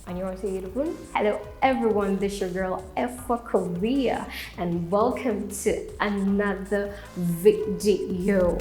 안녕하세요 여러분. Hello everyone, this is your girl F for Korea and welcome to another video.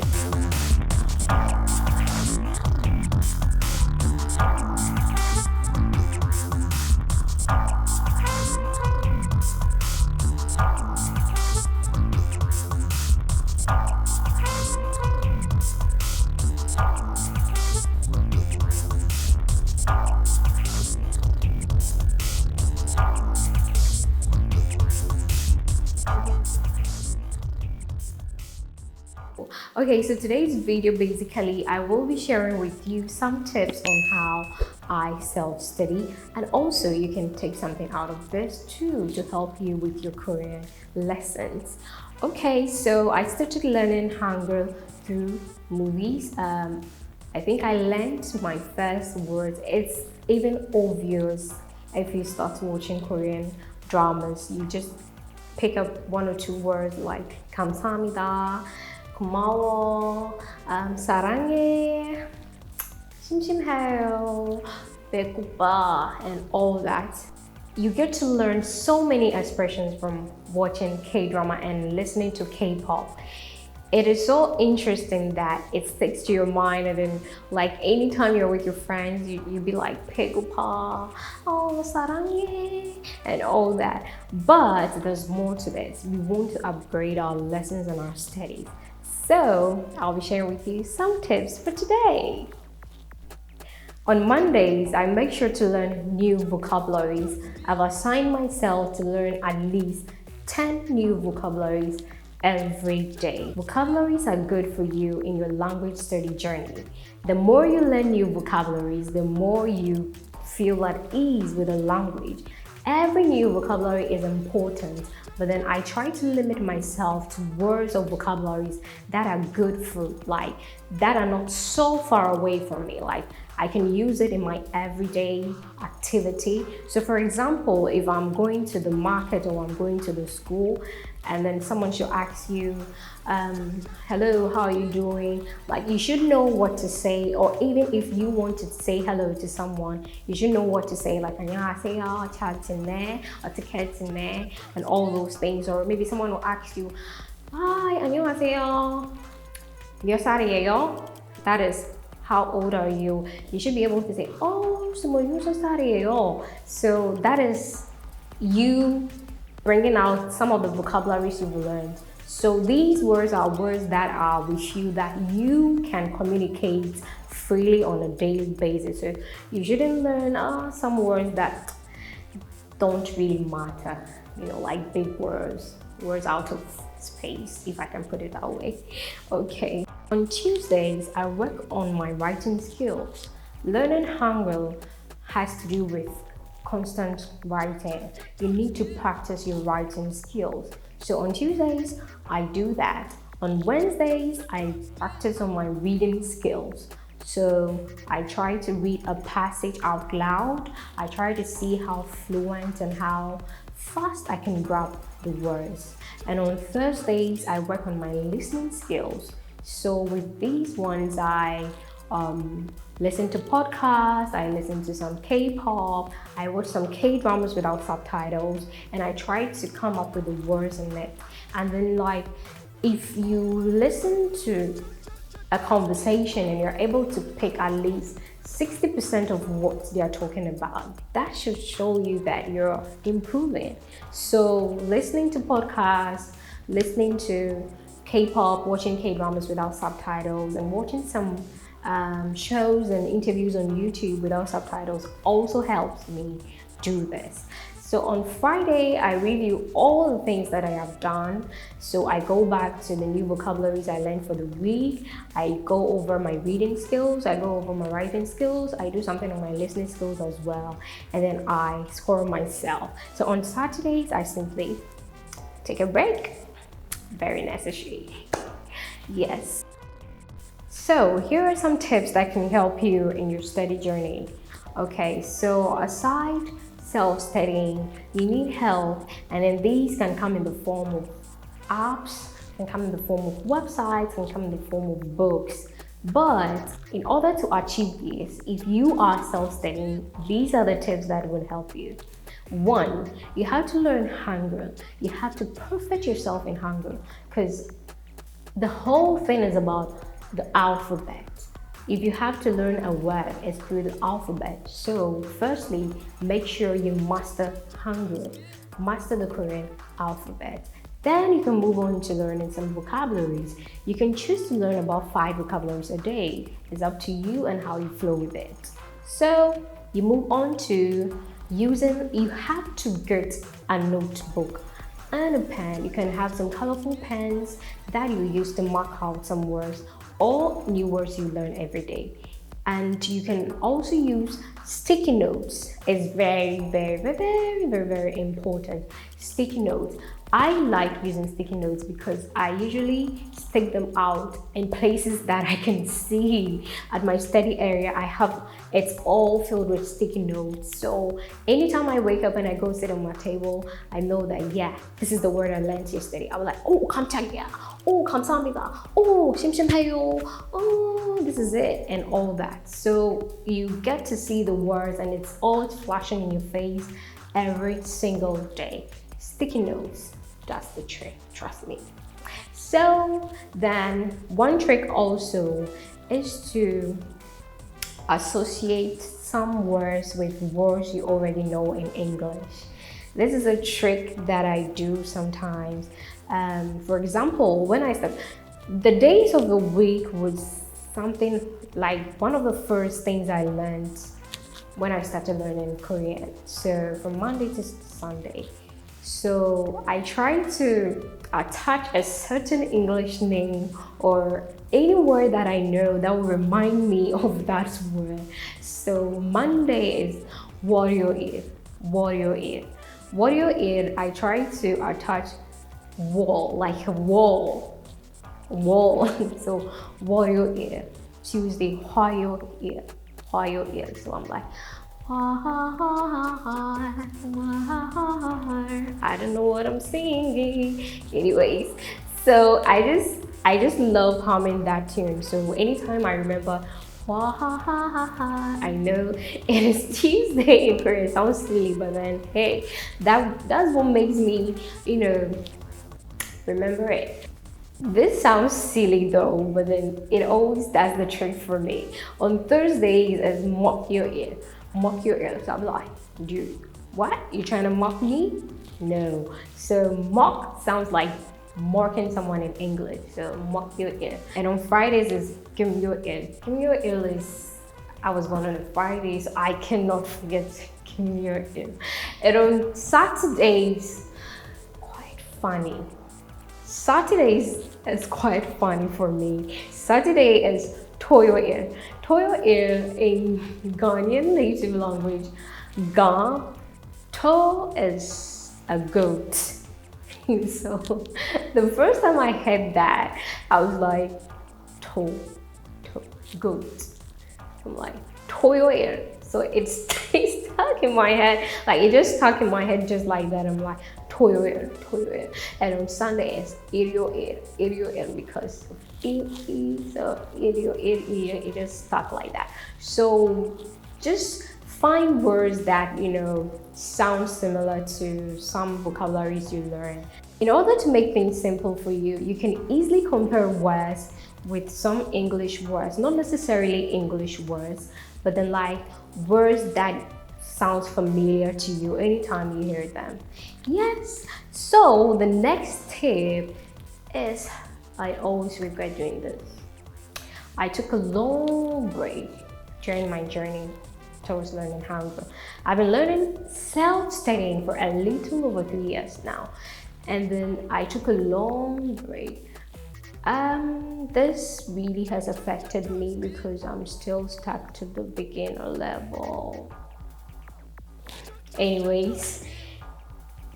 Okay, so today's video basically I will be sharing with you some tips on how I self-study, and also you can take something out of this too to help you with your Korean lessons. Okay, so I started learning Hangul through movies. I think I learned my first words. It's even obvious if you start watching Korean dramas. You just pick up one or two words like 감사합니다, 고마워, 사랑해, 심심해요, 배고파, and all that. You get to learn so many expressions from watching K-drama and listening to K-pop. It is so interesting that it sticks to your mind, and then like anytime you're with your friends, you'd be like 배고파, oh 사랑해, and all that. But there's more to this. We want to upgrade our lessons and our studies. So I'll be sharing with you some tips for today. On Mondays, I make sure to learn new vocabularies. I've assigned myself to learn at least 10 new vocabularies every day. Vocabularies are good for you in your language study journey. The more you learn new vocabularies, the more you feel at ease with the language. Every new vocabulary is important, but then I try to limit myself to words or vocabularies that are good for, like, that are not so far away from me. Like, I can use it in my everyday activity. So for example, if I'm going to the market or I'm going to the school, and then someone should ask you, hello, how are you doing? Like, you should know what to say, or even if you want to say hello to someone, you should know what to say, like 안녕하세요, 잘 지내, 어떻게 지내, and all those things. Or maybe someone will ask you, hi, 안녕하세요, 몇 살이에요? That is, how old are you? You should be able to say, oh, 26살이에요. So that is you bringing out some of the vocabularies you've learned. So these words are words that are with you, that you can communicate freely on a daily basis. So you shouldn't learn some words that don't really matter, you know, like big words out of space, if I can put it that way. Okay. On Tuesdays, I work on my writing skills. Learning Hangul has to do with constant writing. You need to practice your writing skills. So on Tuesdays, I do that. On Wednesdays, I practice on my reading skills. So I try to read a passage out loud. I try to see how fluent and how fast I can grab the words. And on Thursdays, I work on my listening skills. So with these ones, I listen to podcasts, I listen to some K-pop, I watch some K-dramas without subtitles, and I try to come up with the words in it. And then, like, if you listen to a conversation and you're able to pick at least 60% of what they're talking about, that should show you that you're improving. So listening to podcasts, listening to K-pop, watching K-dramas without subtitles, and watching some shows and interviews on YouTube without subtitles also helps me do this. So on Friday, I review all the things that I have done. So I go back to the new vocabularies I learned for the week. I go over my reading skills. I go over my writing skills. I do something on my listening skills as well. And then I score myself. So on Saturdays, I simply take a break. Very necessary. Yes. So here are some tips that can help you in your study journey. Okay, so aside self-studying, you need help, and then these can come in the form of apps, can come in the form of websites, can come in the form of books. But in order to achieve this, if you are self-studying, these are the tips that will help you. One, you have to learn hangul. You have to perfect yourself in hangul because the whole thing is about the alphabet. If you have to learn a word, it's through the alphabet. So firstly, make sure you master hangul, master the Korean alphabet. Then you can move on to learning some vocabularies. You can choose to learn about 5 vocabularies a day. It's up to you and how you flow with it. So you move on to you have to get a notebook and a pen. You can have some colorful pens that you use to mark out some words or new words you learn every day. And you can also use sticky notes. It's very important. Sticky notes. I like using sticky notes because I usually stick them out in places that I can see. At my study area, it's all filled with sticky notes. So anytime I wake up and I go sit on my table, I know that, yeah, this is the word I learned yesterday. I was like, oh, 깜짝이야. Oh, 감사합니다. Oh, 심심해요. Oh, this is it, and all that. So you get to see the words and it's all flashing in your face every single day. Sticky notes, that's the trick, trust me. So then one trick also is to associate some words with words you already know in English. This is a trick that I do sometimes. For example, when I start, the days of the week was something like one of the first things I learned when I started learning Korean. So from Monday to Sunday. So I try to attach a certain English name or any word that I know that will remind me of that word. So Monday is 월요일. 월요일, I try to attach wall, like a wall. So 월요일. Tuesday, 화요일. So I'm like, I don't know what I'm singing. Anyways, so I just love humming that tune. So anytime I remember, I know it is Tuesday in Korean. It sounds silly, but then hey, that's what makes me, remember it. This sounds silly though, but then it always does the trick for me. On Thursdays is 목요일. So I'm like, dude, what? You trying to mock me? No. So mock sounds like mocking someone in English. So 목요일. And on Fridays is 금요일. 금요일 is, I was born on a Friday, so I cannot forget 금요일. And on Saturdays, quite funny. Saturdays is quite funny for me. Saturday is 토요일. 토요일 in Ghanaian native language. To is a goat. So the first time I heard that, I was like, goat. I'm like, 토요일. So it's stuck in my head. Like it just stuck in my head just like that. I'm like, 토요일. And on Sunday it's 일요일 because of so 일요일, it just stuck like that. So just find words that sound similar to some vocabularies you learn. In order to make things simple for you, you can easily compare words with some English words, not necessarily English words, but then like words that sounds familiar to you anytime you hear them. Yes, so the next tip is, I always regret doing this. I took a long break during my journey towards learning Hangul. I've been learning self-studying for a little over 3 years now. And then I took a long break. This really has affected me because I'm still stuck to the beginner level. Anyways,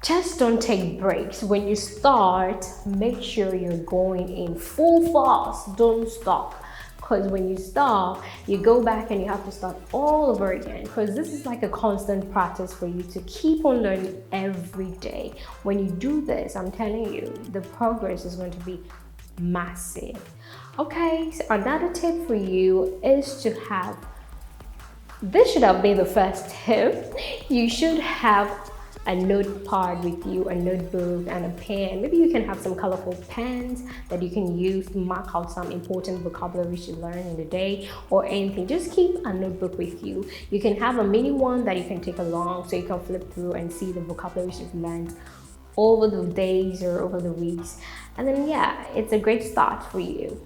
just don't take breaks. When you start, make sure you're going in full force. Don't stop. Because when you stop, you go back and you have to start all over again. Because this is like a constant practice for you to keep on learning every day. When you do this, I'm telling you, the progress is going to be massive. Okay, so another tip for you is to have, this should have been the first tip. You should have a notepad with you, a notebook and a pen. Maybe you can have some colorful pens that you can use to mark out some important vocabulary you learn in the day or anything. Just keep a notebook with you. You can have a mini one that you can take along so you can flip through and see the vocabulary you've learned over the days or over the weeks. And then yeah, it's a great start for you.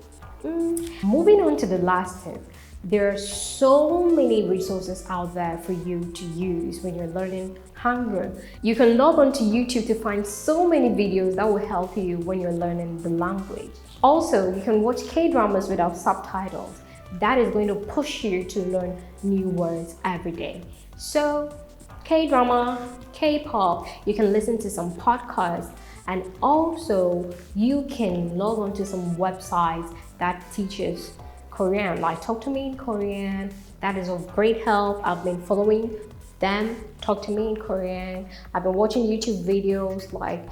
Moving on to the last tip. There are so many resources out there for you to use when you're learning Hangul. You can log on to YouTube to find so many videos that will help you when you're learning the language. Also, you can watch K-dramas without subtitles. That is going to push you to learn new words every day. So, K-drama, K-pop, you can listen to some podcasts, and also you can log on to some websites that teaches Korean, like Talk to Me in Korean. That is of great help. I've been following them, Talk to Me in Korean. I've been watching YouTube videos like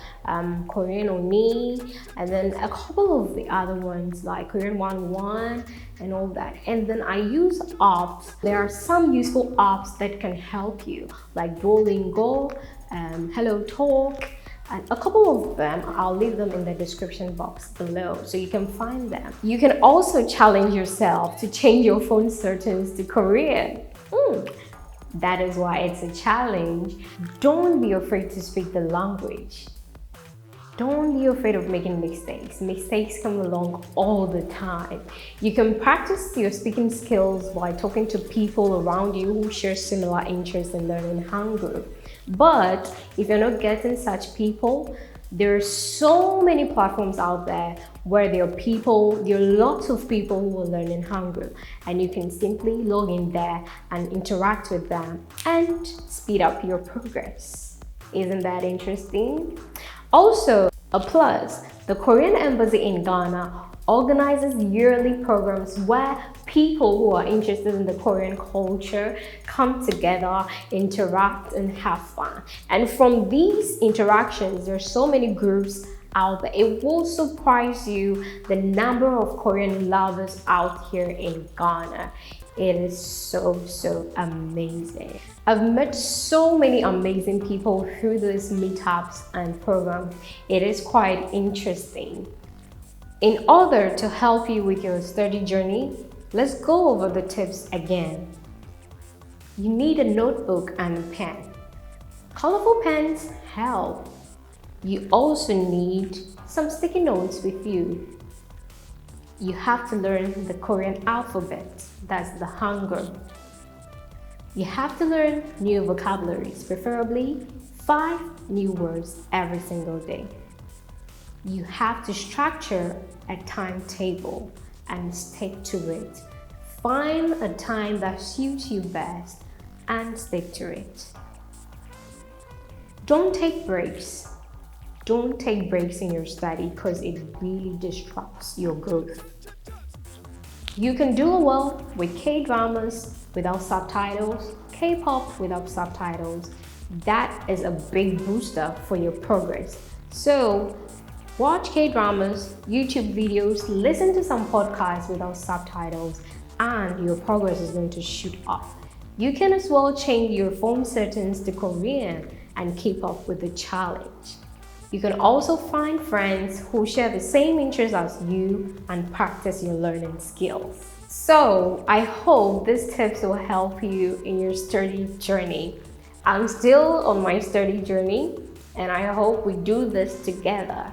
Korean Oni, and then a couple of the other ones like Korean 101 and all that. And then I use apps. There are some useful apps that can help you, like Duolingo, Hellotalk, and a couple of them, I'll leave them in the description box below so you can find them. You can also challenge yourself to change your phone settings to Korean. That is why it's a challenge. Don't be afraid to speak the language. Don't be afraid of making mistakes. Mistakes come along all the time. You can practice your speaking skills by talking to people around you who share similar interests in learning Hangul. But if you're not getting such people, there are so many platforms out there where there are lots of people who are learning Hangul, and you can simply log in there and interact with them and speed up your progress. Isn't that interesting? Also, a plus, the Korean Embassy in Ghana organizes yearly programs where people who are interested in the Korean culture come together, interact, and have fun. And from these interactions, there are so many groups out there. It will surprise you the number of Korean lovers out here in Ghana. It is so amazing. I've met so many amazing people through these meetups and programs. It is quite interesting. In order to help you with your study journey, let's go over the tips again. You need a notebook and a pen. Colorful pens help. You also need some sticky notes with you. You have to learn the Korean alphabet, that's the Hangul. You have to learn new vocabularies, preferably 5 new words every single day. You have to structure a timetable and stick to it. Find a time that suits you best and stick to it. Don't take breaks. Don't take breaks in your study because it really disrupts your growth. You can do well with K-dramas without subtitles, K-pop without subtitles. That is a big booster for your progress. So, watch K-dramas, YouTube videos, listen to some podcasts without subtitles, and your progress is going to shoot up. You can as well change your phone settings to Korean and keep up with the challenge. You can also find friends who share the same interests as you and practice your learning skills. So, I hope these tips will help you in your study journey. I'm still on my study journey, and I hope we do this together.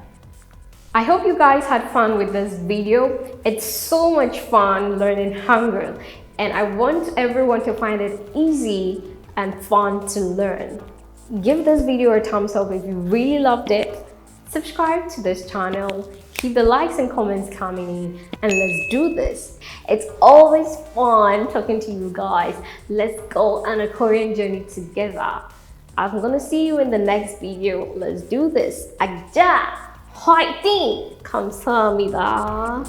I hope you guys had fun with this video. It's so much fun learning Hangul, and I want everyone to find it easy and fun to learn. Give this video a thumbs up if you really loved it. Subscribe to this channel. Keep the likes and comments coming in, and let's do this. It's always fun talking to you guys. Let's go on a Korean journey together. I'm gonna see you in the next video. Let's do this. Hwaiting! 감사합니다.